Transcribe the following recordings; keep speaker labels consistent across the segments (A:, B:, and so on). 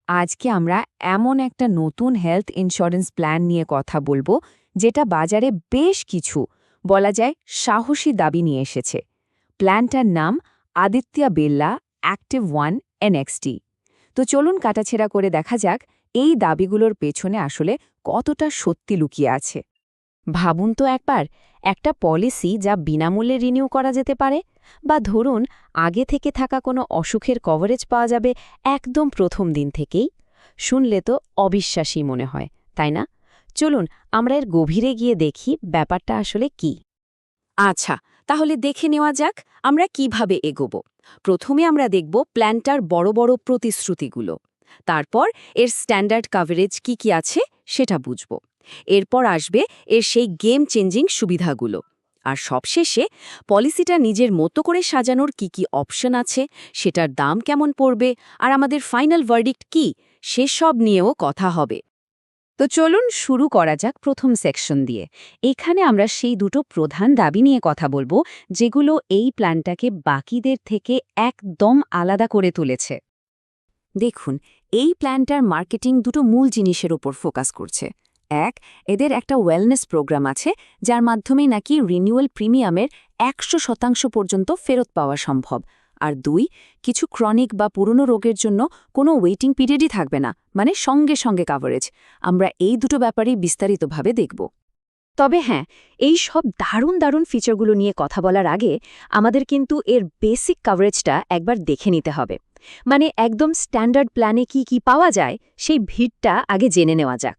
A: আজকে আমরা এমন একটা নতুন হেলথ ইন্স্যুরেন্স প্ল্যান নিয়ে কথা বলবো যেটা বাজারে বেশ কিছু বলা যায় সাহসী দাবি নিয়ে এসেছে। প্ল্যানটার নাম Aditya Birla active one NXT. তো চলুন কাটাছেড়া করে দেখা যাক এই দাবিগুলোর পেছনে আসলে কতটা সত্যি লুকিয়ে আছে।
B: ভাবুন তো একবার, একটা পলিসি যা বিনামূল্যে রিনিউ করা যেতে পারে, বা ধরুন আগে থেকে থাকা কোনো অসুখের কভারেজ পাওয়া যাবে একদম প্রথম দিন থেকেই। শুনলে তো অবিশ্বাসী মনে হয়, তাই না? চলুন আমরা এর গভীরে গিয়ে দেখি ব্যাপারটা আসলে কি।
C: আচ্ছা, তাহলে দেখে নেওয়া যাক আমরা কিভাবে এগোব। প্রথমে আমরা দেখব প্ল্যানটার বড় বড় প্রতিশ্রুতিগুলো। তারপর এর স্ট্যান্ডার্ড কভারেজ কি আছে সেটা বুঝব। এরপর আসবে এর সেই গেম চেঞ্জিং সুবিধাগুলো। আর সবশেষে পলিসিটা নিজের মতো করে সাজানোর কি অপশন আছে, সেটার দাম কেমন পড়বে, আর আমাদের ফাইনাল ভার্ডিক্ট কি, সেসব নিয়েও কথা হবে।
A: তো চলুন শুরু করা যাক প্রথম সেকশন দিয়ে। এখানে আমরা সেই দুটো প্রধান দাবি নিয়ে কথা বলবো যেগুলো এই প্ল্যানটাকে বাকিদের থেকে একদম আলাদা করে তুলেছে। দেখুন, এই প্ল্যানটার মার্কেটিং দুটো মূল জিনিসের উপর ফোকাস করছে। এক, এদের একটা ওয়েলনেস প্রোগ্রাম আছে যার মাধ্যমে নাকি রিনিউয়াল প্রিমিয়ামের ১০০% পর্যন্ত ফেরত পাওয়া সম্ভব। আর দুই, কিছু ক্রনিক বা পুরনো রোগের জন্য কোনো ওয়েটিং পিরিয়ডই থাকবে না, মানে সঙ্গে সঙ্গে কাভারেজ। আমরা এই দুটো ব্যাপারেই বিস্তারিতভাবে দেখব। তবে হ্যাঁ, এই সব দারুণ দারুণ ফিচারগুলো নিয়ে কথা বলার আগে আমাদের কিন্তু এর বেসিক কাভারেজটা একবার দেখে নিতে হবে। মানে একদম স্ট্যান্ডার্ড প্ল্যানে কি পাওয়া যায় সেই ভিড়টা আগে জেনে নেওয়া যাক।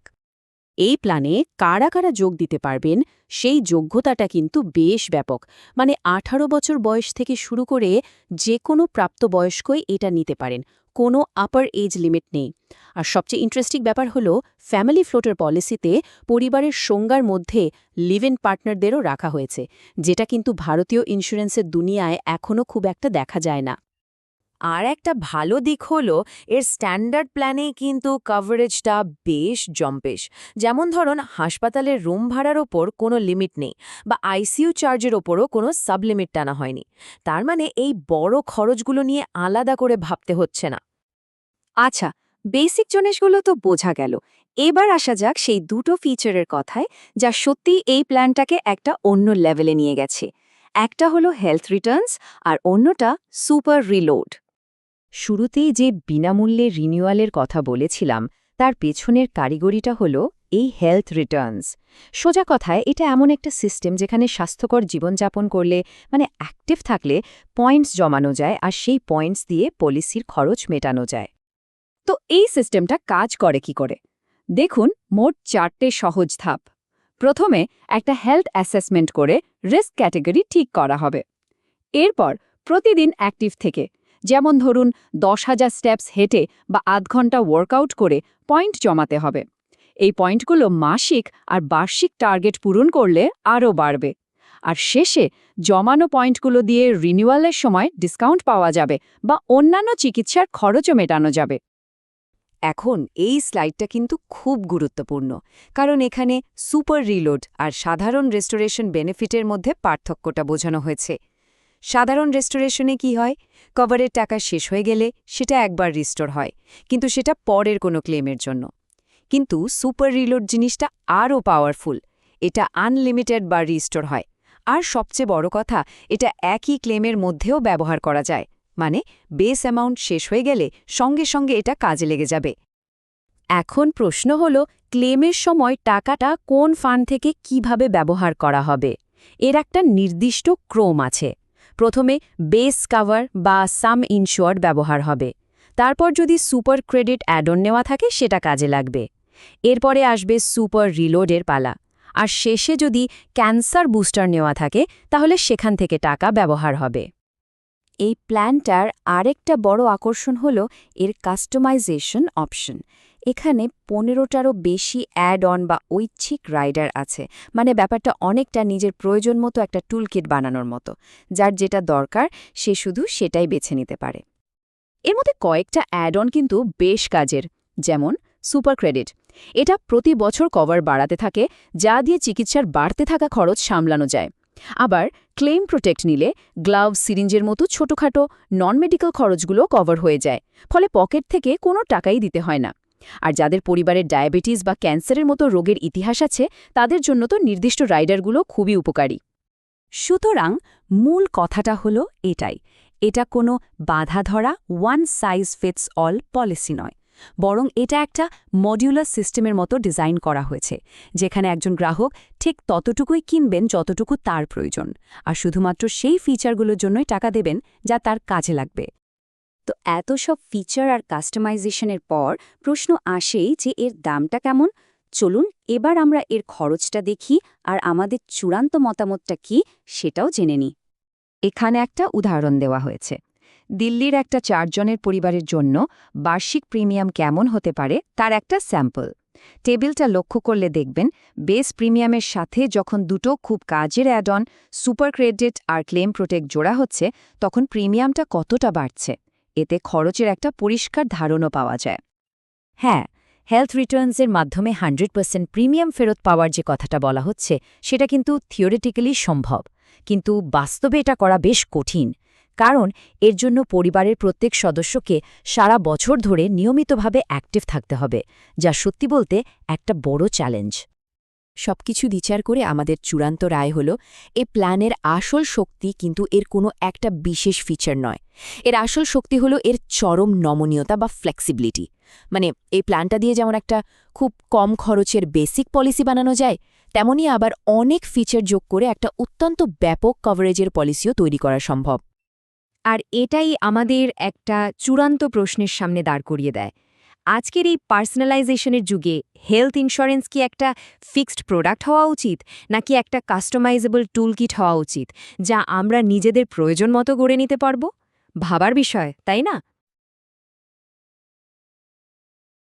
C: এই প্ল্যানে কারা কারা যোগ দিতে পারবেন সেই যোগ্যতাটা কিন্তু বেশ ব্যাপক। মানে ১৮ বছর বয়স থেকে শুরু করে যে কোনো প্রাপ্তবয়স্কই এটা নিতে পারেন, কোনো আপার এজ লিমিট নেই। আর সবচেয়ে ইন্টারেস্টিং ব্যাপার হলো ফ্যামিলি ফ্লোটার পলিসিতে পরিবারের সংজ্ঞার মধ্যে লিভ ইন পার্টনারদেরও রাখা হয়েছে, যেটা কিন্তু ভারতীয় ইন্স্যুরেন্সের দুনিয়ায় এখনও খুব একটা দেখা যায় না।
A: আর একটা ভালো দিক হলো এর স্ট্যান্ডার্ড প্ল্যানেই কিন্তু কভারেজটা বেশ জম্পেশ। যেমন ধরুন, হাসপাতালের রুম ভাড়ার ওপর কোনো লিমিট নেই, বা আইসিইউ চার্জের ওপরও কোনো সাবলিমিট টানা হয়নি। তার মানে এই বড় খরচগুলো নিয়ে আলাদা করে ভাবতে হচ্ছে না। আচ্ছা, বেসিক জিনিসগুলো তো বোঝা গেল। এবার আসা যাক সেই দুটো ফিচারের কথায় যা সত্যিই এই প্ল্যানটাকে একটা অন্য লেভেলে নিয়ে গেছে। একটা হলো হেলথ রিটার্নস আর অন্যটা সুপার রিলোড। শুরুতেই যে বিনামূল্যে রিনিউয়ালের কথা বলেছিলাম, তার পেছনের কারিগরিটা হলো এই হেলথ রিটার্নস। সোজা কথায় এটা এমন একটা সিস্টেম যেখানে স্বাস্থ্যকর জীবনযাপন করলে, মানে অ্যাক্টিভ থাকলে পয়েন্টস জমানো যায়, আর সেই পয়েন্টস দিয়ে পলিসির খরচ মেটানো যায়। তো এই সিস্টেমটা কাজ করে কি করে? দেখুন, মোট 4টে সহজ ধাপ। প্রথমে একটা হেলথ অ্যাসেসমেন্ট করে রিস্ক ক্যাটেগরি ঠিক করা হবে। এরপর প্রতিদিন অ্যাক্টিভ থেকে, যেমন ধরুন 10,000 স্টেপস হেঁটে বা আধ ঘন্টা ওয়ার্কআউট করে পয়েন্ট জমাতে হবে। এই পয়েন্টগুলো মাসিক আর বার্ষিক টার্গেট পূরণ করলে আরও বাড়বে। আর শেষে জমানো পয়েন্টগুলো দিয়ে রিনিউয়ালের সময় ডিসকাউন্ট পাওয়া যাবে বা অন্যান্য চিকিৎসার খরচও মেটানো যাবে। এখন এই স্লাইডটা কিন্তু খুব গুরুত্বপূর্ণ, কারণ এখানে সুপার রিলোড আর সাধারণ রেস্টোরেশন বেনিফিটের মধ্যে পার্থক্যটা বোঝানো হয়েছে। সাধারণ রেস্টোরেশনে কি হয়? কভারের টাকা শেষ হয়ে গেলে সেটা একবার রিস্টোর হয়, কিন্তু সেটা পরের কোনো ক্লেমের জন্য। কিন্তু সুপার রিলোড জিনিসটা আরও পাওয়ারফুল। এটা আনলিমিটেড বা রিস্টোর হয়। আর সবচেয়ে বড় কথা, এটা একই ক্লেমের মধ্যেও ব্যবহার করা যায়। মানে বেস অ্যামাউন্ট শেষ হয়ে গেলে সঙ্গে সঙ্গে এটা কাজে লেগে যাবে। এখন প্রশ্ন হলো, ক্লেমের সময় টাকাটা কোন ফান্ড থেকে কিভাবে ব্যবহার করা হবে? এর একটা নির্দিষ্ট ক্রম আছে। প্রথমে বেস কভার বা সাম ইনশিওর্ড ব্যবহার হবে। তারপর যদি সুপার ক্রেডিট অ্যাড-অন নেওয়া থাকে সেটা কাজে লাগবে। এরপরে আসবে সুপার রিলোডের পালা। আর শেষে যদি ক্যান্সার বুস্টার নেওয়া থাকে তাহলে সেখান থেকে টাকা ব্যবহার হবে। এই প্ল্যানটার আরেকটা বড় আকর্ষণ হল এর কাস্টমাইজেশন অপশন। এখানে 15টারও বেশি অ্যাড অন বা ঐচ্ছিক রাইডার আছে। মানে ব্যাপারটা অনেকটা নিজের প্রয়োজন মতো একটা টুলকিট বানানোর মতো। যার যেটা দরকার সে শুধু সেটাই বেছে নিতে পারে। এর মধ্যে কয়েকটা অ্যাড অন কিন্তু বেশ কাজের। যেমন সুপার ক্রেডিট, এটা প্রতি বছর কভার বাড়াতে থাকে, যা দিয়ে চিকিৎসার বাড়তে থাকা খরচ সামলানো যায়।
C: আবার ক্লেম প্রোটেক্ট নিলে গ্লাভস, সিরিঞ্জের মতো ছোটখাটো নন মেডিকেল খরচগুলো কভার হয়ে যায়, ফলে পকেট থেকে কোনো টাকাই দিতে হয় না। আর যাদের পরিবারের ডায়াবেটিস বা ক্যান্সারের মতো রোগের ইতিহাস আছে, তাদের জন্য তো নির্দিষ্ট রাইডারগুলো খুবই উপকারী। সুতরাং মূল কথাটা হলো এটাই, এটা কোনো বাধা ধরা one size fits all policy নয়, বরং এটা একটা মডিউলার সিস্টেমের মতো ডিজাইন করা হয়েছে, যেখানে একজন গ্রাহক ঠিক ততটুকুই কিনবেন যতটুকু তার প্রয়োজন, আর শুধুমাত্র সেই ফিচারগুলোর জন্যই টাকা দেবেন যা তার কাজে লাগবে। তো এত সব ফিচার আর কাস্টমাইজেশনের পর প্রশ্ন আসেই যে এর দামটা কেমন। চলুন এবার আমরা এর খরচটা দেখি আর আমাদের চূড়ান্ত মতামতটা কি সেটাও জেনে নিই। এখানে একটা উদাহরণ দেওয়া হয়েছে। দিল্লির একটা 4 জনের পরিবারের জন্য বার্ষিক প্রিমিয়াম কেমন হতে পারে তার একটা স্যাম্পল। টেবিলটা লক্ষ্য করলে দেখবেন বেস প্রিমিয়ামের সাথে যখন দুটো খুব কাজের অ্যাড অন সুপার ক্রেডিট আর ক্লেম প্রোটেক্ট জোড়া হচ্ছে, তখন প্রিমিয়ামটা কতটা বাড়ছে। এতে খরচের একটা পরিষ্কার ধারণা পাওয়া যায়।
A: হ্যাঁ, হেলথ রিটার্নসের মাধ্যমে 100% প্রিমিয়াম ফেরত পাওয়ার যে কথাটা বলা হচ্ছে, সেটা কিন্তু থিওরিটিক্যালি সম্ভব, কিন্তু বাস্তবে এটা করা বেশ কঠিন। কারণ এর জন্য পরিবারের প্রত্যেক সদস্যকে সারা বছর ধরে নিয়মিতভাবে অ্যাক্টিভ থাকতে হবে, যা সত্যি বলতে একটা বড় চ্যালেঞ্জ। সবকিছু বিচার করে আমাদের চূড়ান্ত রায় হল, এ প্ল্যানের আসল শক্তি কিন্তু এর কোনো একটা বিশেষ ফিচার নয়। এর আসল শক্তি হলো এর চরম নমনীয়তা বা ফ্লেক্সিবিলিটি। মানে এই প্ল্যানটা দিয়ে যেমন একটা খুব কম খরচের বেসিক পলিসি বানানো যায়, তেমনি আবার অনেক ফিচার যোগ করে একটা অত্যন্ত ব্যাপক কভারেজের পলিসিও তৈরি করা সম্ভব।
C: আর এটাই আমাদের একটা চূড়ান্ত প্রশ্নের সামনে দাঁড় করিয়ে দেয়। আজকের এই পার্সোনালাইজেশনের যুগে হেলথ ইন্স্যুরেন্স কি একটা ফিক্সড প্রোডাক্ট হওয়া উচিত, নাকি একটা কাস্টমাইজেবল টুলকিট হওয়া উচিত, যা আমরা নিজেদের প্রয়োজন মতো গড়ে নিতে পারব? ভাবার বিষয়, তাই না?